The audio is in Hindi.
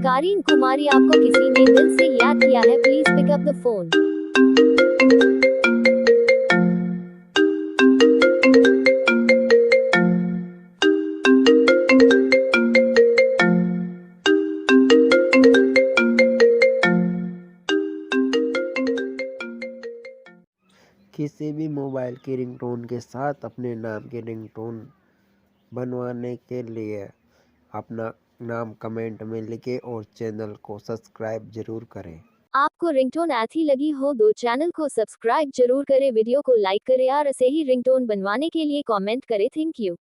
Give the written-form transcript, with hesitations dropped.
कारीन कुमारी, आपको किसी ने दिल से याद किया है, please pick up the phone. किसी भी मोबाइल की रिंगटोन के साथ अपने नाम की रिंगटोन बनवाने के लिए अपना नाम कमेंट में लिखें और चैनल को सब्सक्राइब जरूर करें। आपको रिंगटोन अच्छी लगी हो तो चैनल को सब्सक्राइब जरूर करें, वीडियो को लाइक करें और ऐसे ही रिंगटोन बनवाने के लिए कमेंट करें। Thank you.